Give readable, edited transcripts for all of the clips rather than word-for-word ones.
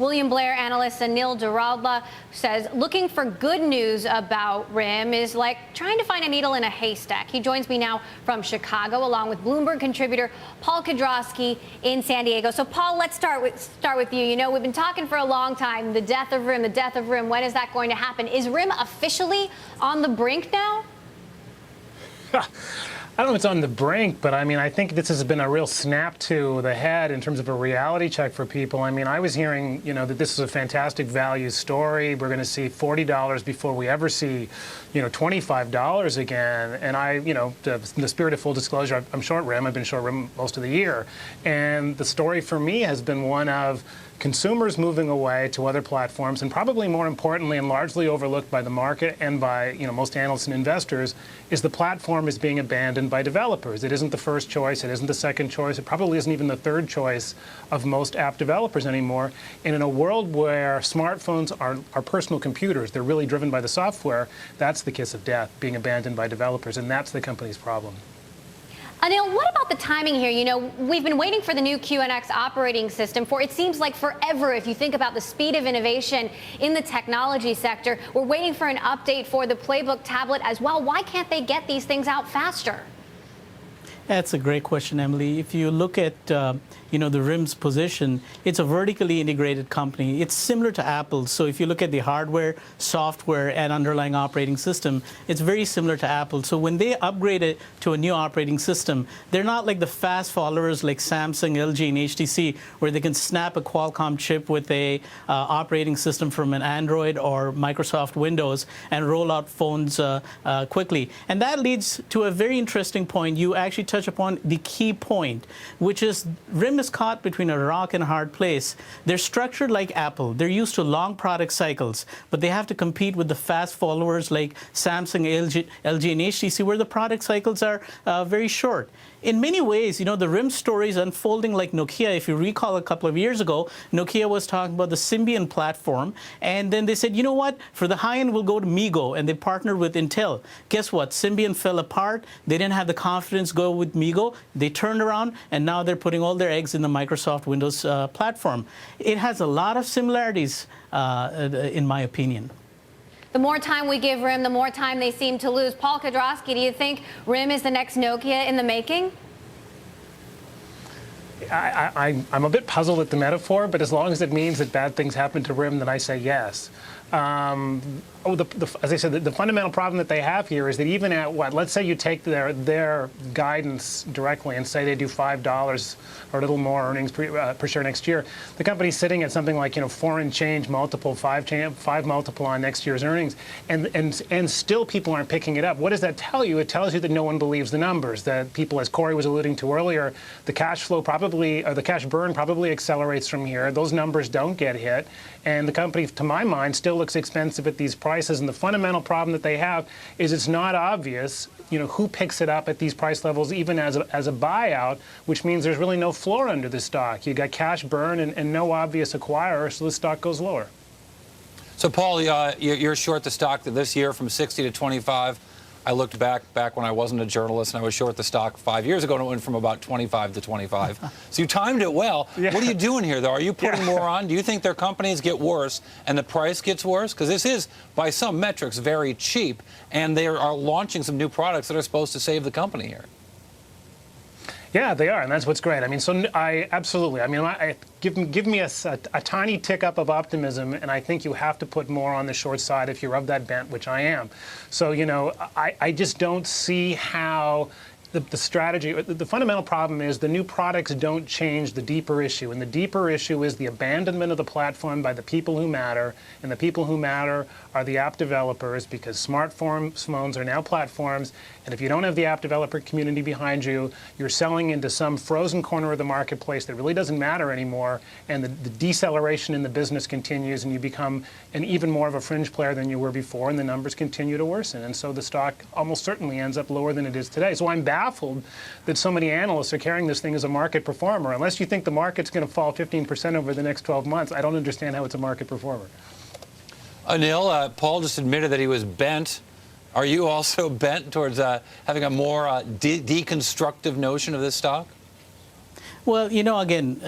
William Blair analyst Anil Doradla says looking for good news about RIM is like trying to find a needle in a haystack. He joins me now from Chicago, along with Bloomberg contributor Paul Kedrosky in San Diego. So, Paul, let's start with you. You know, we've been talking for a long time. The death of RIM, the death of RIM. When is that going to happen? Is RIM officially on the brink now? I don't know if it's on the brink, but I mean, I think this has been a real snap to the head in terms of a reality check for people. I mean, I was hearing, you know, that this is a fantastic value story. We're going to see $40 before we ever see, you know, $25 again. And I, you know, in the spirit of full disclosure, I'm short RIM. I've been short RIM most of the year. And the story for me has been one of consumers moving away to other platforms, and probably more importantly and largely overlooked by the market and by, you know, most analysts and investors, is the platform is being abandoned by developers. It isn't the first choice. It isn't the second choice. It probably isn't even the third choice of most app developers anymore. And in a world where smartphones are personal computers, they're really driven by the software, that's the kiss of death, being abandoned by developers, and that's the company's problem. Anil, what about the timing here? You know, we've been waiting for the new QNX operating system for, it seems like forever, if you think about the speed of innovation in the technology sector. We're waiting for an update for the Playbook tablet as well. Why can't they get these things out faster? That's a great question, Emily. If you look at, you know, the RIM's position, it's a vertically integrated company. It's similar to Apple. So if you look at the hardware, software, and underlying operating system, it's very similar to Apple. So when they upgrade it to a new operating system, they're not like the fast followers like Samsung, LG, and HTC, where they can snap a Qualcomm chip with a operating system from an Android or Microsoft Windows and roll out phones quickly. And that leads to a very interesting point. You actually touch upon the key point, which is RIM is caught between a rock and a hard place. They're structured like Apple. They're used to long product cycles, but they have to compete with the fast followers like Samsung, LG, and HTC, where the product cycles are very short. In many ways, you know, the RIM story is unfolding like Nokia. If you recall, a couple of years ago, Nokia was talking about the Symbian platform, and then they said, you know what, for the high-end, we'll go to MeeGo, and they partnered with Intel. Guess what? Symbian fell apart. They didn't have the confidence to go with MeeGo. They turned around, and now they're putting all their eggs in the Microsoft Windows platform. It has a lot of similarities, in my opinion. The more time we give RIM, the more time they seem to lose. Paul Kedrosky, do you think RIM is the next Nokia in the making? I'm a bit puzzled at the metaphor, but as long as it means that bad things happen to RIM, then I say yes. As I said, the fundamental problem that they have here is that even at what, let's say you take their guidance directly and say they do $5 or a little more earnings per share next year, the company's sitting at something like, you know, 4 and change multiple, 5 multiple on next year's earnings, and still people aren't picking it up. What does that tell you? It tells you that no one believes the numbers. That people, as Cory was alluding to earlier, the cash flow probably, or the cash burn probably accelerates from here. Those numbers don't get hit, and the company, to my mind, still looks expensive at these prices. And the fundamental problem that they have is it's not obvious, you know, who picks it up at these price levels, even as a buyout, which means there's really no floor under the stock. You got cash burn and no obvious acquirer, so the stock goes lower. So, Paul, you're short the stock this year from 60 to 25. I looked back when I wasn't a journalist, and I was short the stock 5 years ago, and it went from about 25 to 25. So you timed it well. Yeah. What are you doing here, though? Are you putting more on? Do you think their companies get worse and the price gets worse? Because this is, by some metrics, very cheap, and they are launching some new products that are supposed to save the company here. Yeah, they are, and that's what's great. I mean, so absolutely. I mean, give me a tiny tick up of optimism, and I think you have to put more on the short side if you're of that bent, which I am. So, you know, I just don't see how the strategy, the fundamental problem is the new products don't change the deeper issue, and the deeper issue is the abandonment of the platform by the people who matter, and the people who matter are the app developers, because smartphones are now platforms, and if you don't have the app developer community behind you, you're selling into some frozen corner of the marketplace that really doesn't matter anymore, and the deceleration in the business continues, and you become an even more of a fringe player than you were before, and the numbers continue to worsen, and so the stock almost certainly ends up lower than it is today. So I'm baffled that so many analysts are carrying this thing as a market performer. Unless you think the market's going to fall 15% over the next 12 months, I don't understand how it's a market performer. Anil, Paul just admitted that he was bent. Are you also bent towards having a more deconstructive notion of this stock? Well, you know, again,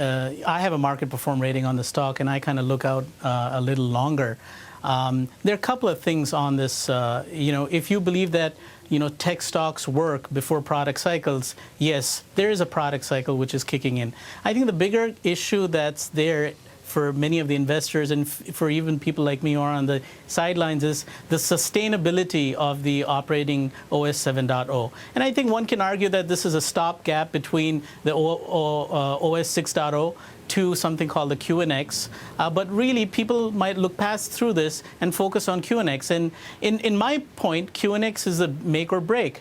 I have a market perform rating on the stock, and I kind of look out a little longer. There are a couple of things on this. You know, if you believe that, you know, tech stocks work before product cycles, yes, there is a product cycle which is kicking in. I think the bigger issue that's there for many of the investors and for even people like me who are on the sidelines is the sustainability of the operating OS 7.0. And I think one can argue that this is a stopgap between the OS 6.0 to something called the QNX. But really, people might look past through this and focus on QNX. And in my point, QNX is a make or break.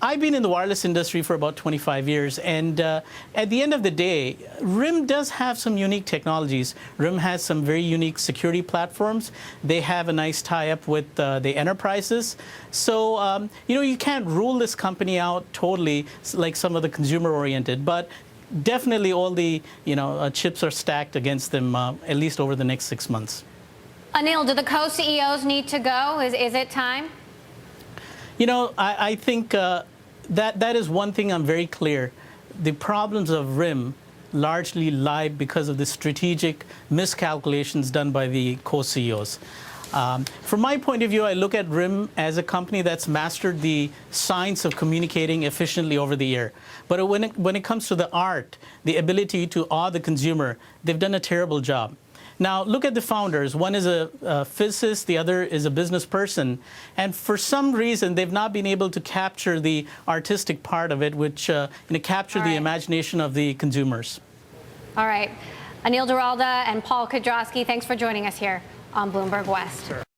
I've been in the wireless industry for about 25 years, and at the end of the day, RIM does have some unique technologies. RIM has some very unique security platforms. They have a nice tie-up with the enterprises. So, you know, you can't rule this company out totally like some of the consumer-oriented, but definitely all the, you know, chips are stacked against them, at least over the next 6 months. Anil, do the co-CEOs need to go? Is it time? You know, I think that is one thing I'm very clear. The problems of RIM largely lie because of the strategic miscalculations done by the co-CEOs. From my point of view, I look at RIM as a company that's mastered the science of communicating efficiently over the air. But when it comes to the art, the ability to awe the consumer, they've done a terrible job. Now, look at the founders. One is a physicist, the other is a business person. And for some reason, they've not been able to capture the artistic part of it, which capture the imagination of the consumers. All right. Anil Doradla and Paul Kedrosky, thanks for joining us here on Bloomberg West. Sure.